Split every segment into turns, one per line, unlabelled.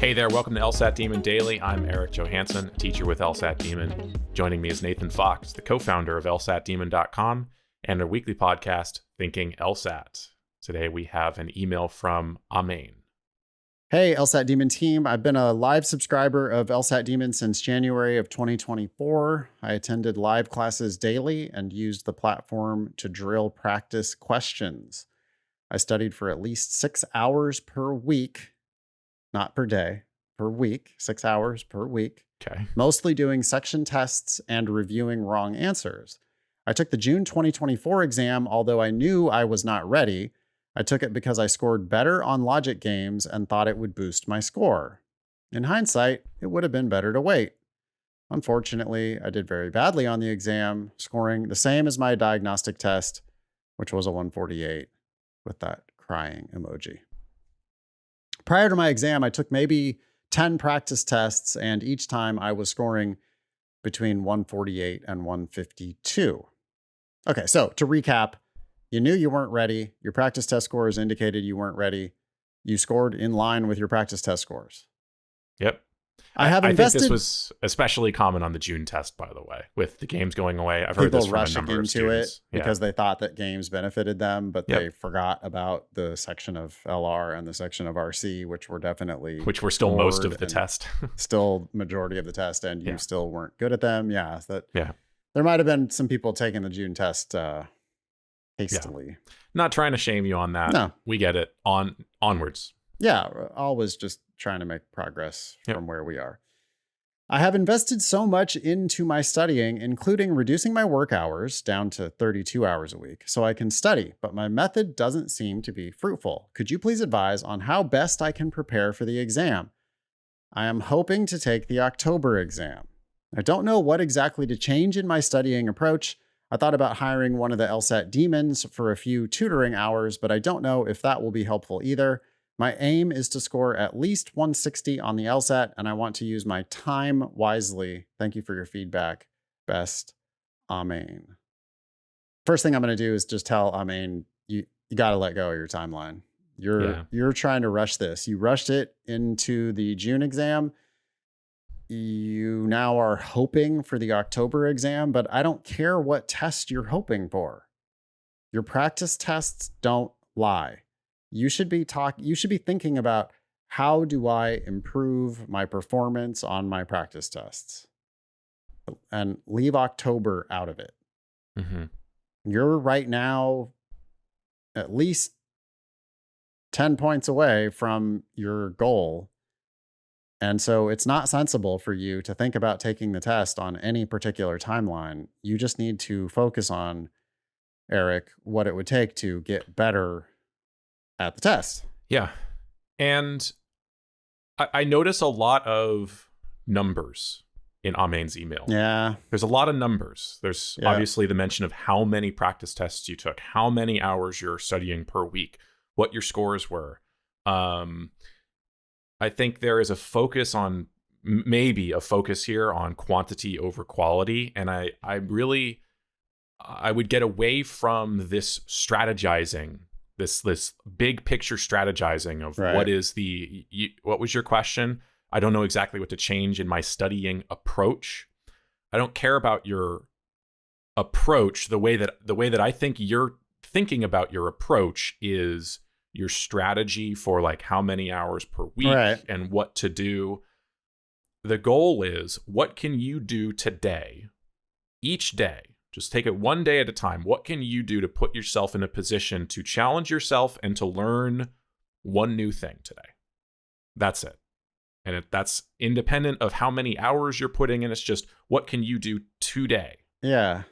Hey there, welcome to LSAT Demon Daily. I'm Eric Johansson, a teacher with LSAT Demon. Joining me is Nathan Fox, the co-founder of LSATdemon.com and our weekly podcast, Thinking LSAT. Today we have an email from Amain.
Hey, LSAT Demon team. I've been a live subscriber of LSAT Demon since January of 2024. I attended live classes daily and used the platform to drill practice questions. I studied for at least 6 hours per week, not per day, per week, 6 hours per week,
Okay.
mostly doing section tests and reviewing wrong answers. I took the June 2024 exam, although I knew I was not ready. I took it because I scored better on logic games and thought it would boost my score. In hindsight, it would have been better to wait. Unfortunately, I did very badly on the exam, scoring the same as my diagnostic test, which was a 148 with that crying emoji. Prior to my exam, I took maybe 10 practice tests, and each time I was scoring between 148 and 152. Okay, so to recap, you knew you weren't ready. Your practice test scores indicated you weren't ready. You scored in line with your practice test scores.
Yep.
I
think this was especially common on the June test, by the way, with the games going away. I've heard this from a number of students.
Because they thought that games benefited them, but they forgot about the section of LR and the section of RC, which were
still most of the test.
Still majority of the test, and you still weren't good at them.
There
might have been some people taking the June test hastily.
Yeah. Not trying to shame you on that.
No.
We get it. Onwards.
Yeah, always just trying to make progress from where we are. I have invested so much into my studying, including reducing my work hours down to 32 hours a week so I can study, but my method doesn't seem to be fruitful. Could you please advise on how best I can prepare for the exam? I am hoping to take the October exam. I don't know what exactly to change in my studying approach. I thought about hiring one of the LSAT demons for a few tutoring hours, but I don't know if that will be helpful either. My aim is to score at least 160 on the LSAT, and I want to use my time wisely. Thank you for your feedback. Best, Amain. First thing I'm going to do is just tell Amain, you got to let go of your timeline. You're trying to rush this. You rushed it into the June exam. You now are hoping for the October exam, but I don't care what test you're hoping for. Your practice tests don't lie. You should be thinking about, how do I improve my performance on my practice tests? And leave October out of it.
Mm-hmm.
You're right now at least 10 points away from your goal. And so it's not sensible for you to think about taking the test on any particular timeline. You just need to focus on, Eric, what it would take to get better at the test.
Yeah. And I notice a lot of numbers in Amain's email.
Yeah.
There's a lot of numbers. There's obviously the mention of how many practice tests you took, how many hours you're studying per week, what your scores were. I think there is a focus on, maybe a focus here on quantity over quality. And I would get away from this strategizing, this big picture strategizing of what was your question? I don't know exactly what to change in my studying approach. I don't care about your approach. The way that I think you're thinking about your approach is your strategy for like how many hours per week and what to do. The goal is, what can you do today, each day? Just take it one day at a time. What can you do to put yourself in a position to challenge yourself and to learn one new thing today? That's it. And that's independent of how many hours you're putting in. It's just, what can you do today?
Yeah.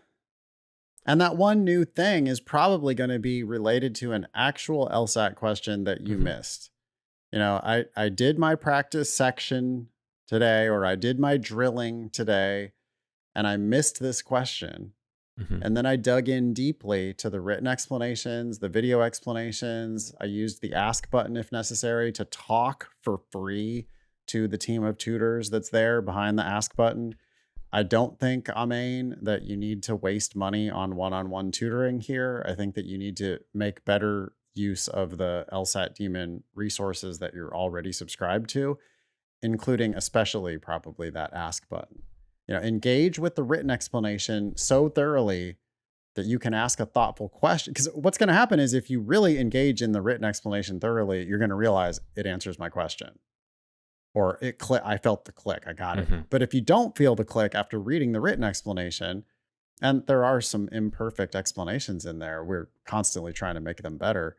And that one new thing is probably going to be related to an actual LSAT question that you missed. You know, I did my practice section today, or I did my drilling today, and I missed this question. And then I dug in deeply to the written explanations, the video explanations. I used the ask button if necessary to talk for free to the team of tutors that's there behind the ask button. I don't think, Amain, that you need to waste money on one-on-one tutoring here. I think that you need to make better use of the LSAT Demon resources that you're already subscribed to. including especially probably that ask button. Engage with the written explanation so thoroughly that you can ask a thoughtful question. Because what's going to happen is if you really engage in the written explanation thoroughly, you're going to realize it answers my question. Or I felt the click, I got it. But if you don't feel the click after reading the written explanation, and there are some imperfect explanations in there, we're constantly trying to make them better,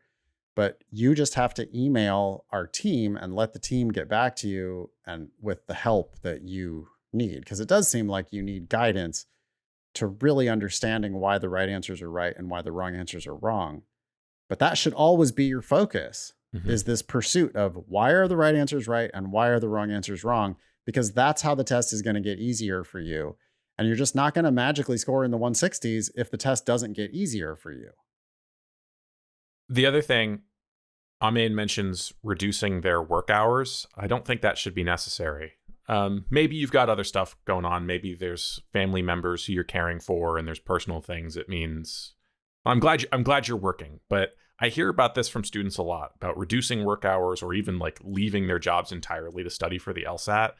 but you just have to email our team and let the team get back to you and with the help that you need. Because it does seem like you need guidance to really understanding why the right answers are right and why the wrong answers are wrong. But that should always be your focus, is this pursuit of why are the right answers right and why are the wrong answers wrong? Because that's how the test is going to get easier for you. And you're just not going to magically score in the 160s if the test doesn't get easier for you.
The other thing, Amin mentions reducing their work hours. I don't think that should be necessary. Maybe you've got other stuff going on. Maybe there's family members who you're caring for and there's personal things. It means I'm glad you're working, but I hear about this from students a lot, about reducing work hours or even like leaving their jobs entirely to study for the LSAT.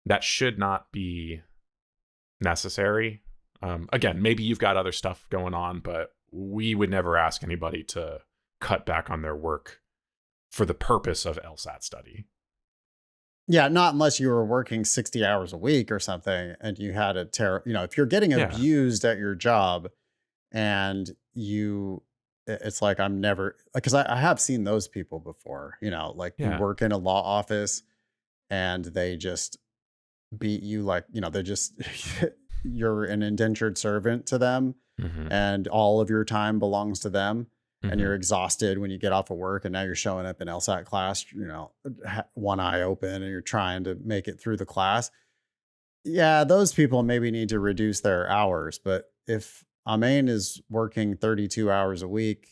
That should not be necessary. Again, maybe you've got other stuff going on, but we would never ask anybody to cut back on their work for the purpose of LSAT study.
Yeah, not unless you were working 60 hours a week or something and you had if you're getting abused at your job and it's like, I'm never, because I have seen those people before, you work in a law office and they just beat you like, they just, you're an indentured servant to them and all of your time belongs to them. And you're exhausted when you get off of work and now you're showing up in LSAT class, one eye open and you're trying to make it through the class. Yeah, those people maybe need to reduce their hours. But if Amin is working 32 hours a week,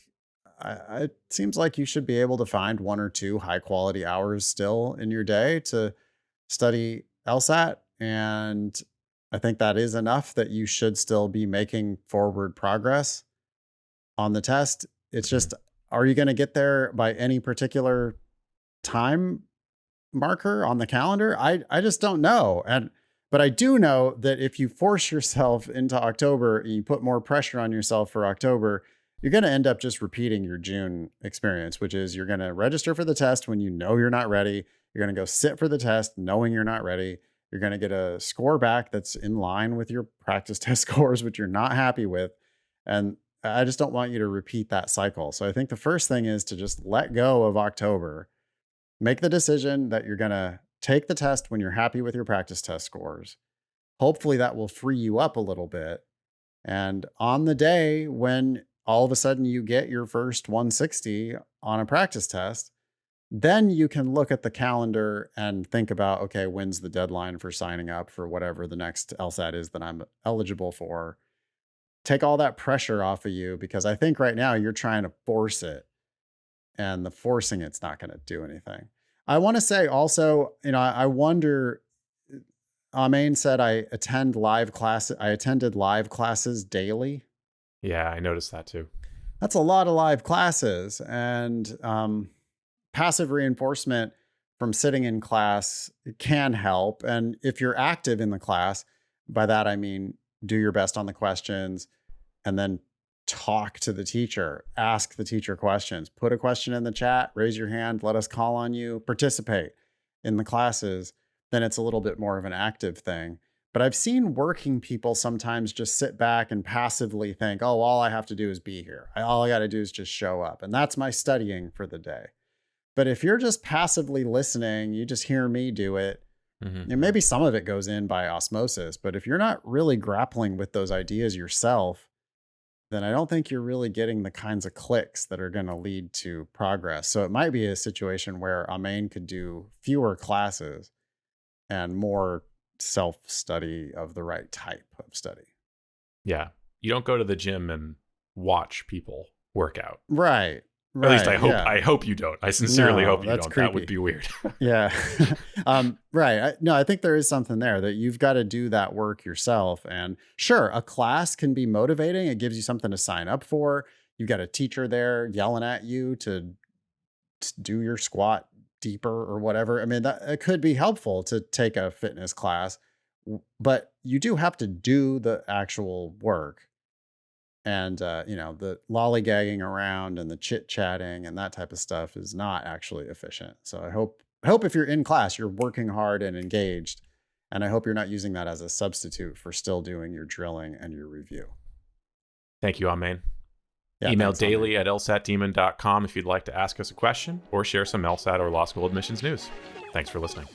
it seems like you should be able to find 1 or 2 high quality hours still in your day to study LSAT. And I think that is enough that you should still be making forward progress on the test. It's just, are you going to get there by any particular time marker on the calendar? I just don't know. But I do know that if you force yourself into October and you put more pressure on yourself for October, you're going to end up just repeating your June experience, which is you're going to register for the test when you know you're not ready. You're going to go sit for the test knowing you're not ready. You're going to get a score back that's in line with your practice test scores, which you're not happy with. And I just don't want you to repeat that cycle. So I think the first thing is to just let go of October, make the decision that you're going to take the test when you're happy with your practice test scores. Hopefully that will free you up a little bit. And on the day when all of a sudden you get your first 160 on a practice test, then you can look at the calendar and think about, okay, when's the deadline for signing up for whatever the next LSAT is that I'm eligible for. Take all that pressure off of you, because I think right now you're trying to force it, and the forcing it's not going to do anything. I want to say also, I wonder, Amin said I attended live classes daily.
Yeah, I noticed that too.
That's a lot of live classes, and passive reinforcement from sitting in class can help. And if you're active in the class, by that I mean do your best on the questions and then talk to the teacher, ask the teacher questions, put a question in the chat, raise your hand, let us call on you, participate in the classes. Then it's a little bit more of an active thing. But I've seen working people sometimes just sit back and passively think, oh, all I have to do is be here. All I got to do is just show up. And that's my studying for the day. But if you're just passively listening, you just hear me do it. And maybe some of it goes in by osmosis, but if you're not really grappling with those ideas yourself, then I don't think you're really getting the kinds of clicks that are going to lead to progress. So it might be a situation where Amin could do fewer classes and more self-study of the right type of study.
Yeah. You don't go to the gym and watch people work out.
Right.
At least I hope you don't. I sincerely hope you don't.
Creepy.
That would be weird.
Yeah. Right. I think there is something there that you've got to do that work yourself. And sure, a class can be motivating. It gives you something to sign up for. You've got a teacher there yelling at you to do your squat deeper or whatever. I mean, that it could be helpful to take a fitness class, but you do have to do the actual work. And, the lollygagging around and the chit chatting and that type of stuff is not actually efficient. So I hope if you're in class, you're working hard and engaged. And I hope you're not using that as a substitute for still doing your drilling and your review.
Thank you, Amen.
Yeah,
Email
thanks,
daily at lsatdemon.com if you'd like to ask us a question or share some LSAT or law school admissions news. Thanks for listening.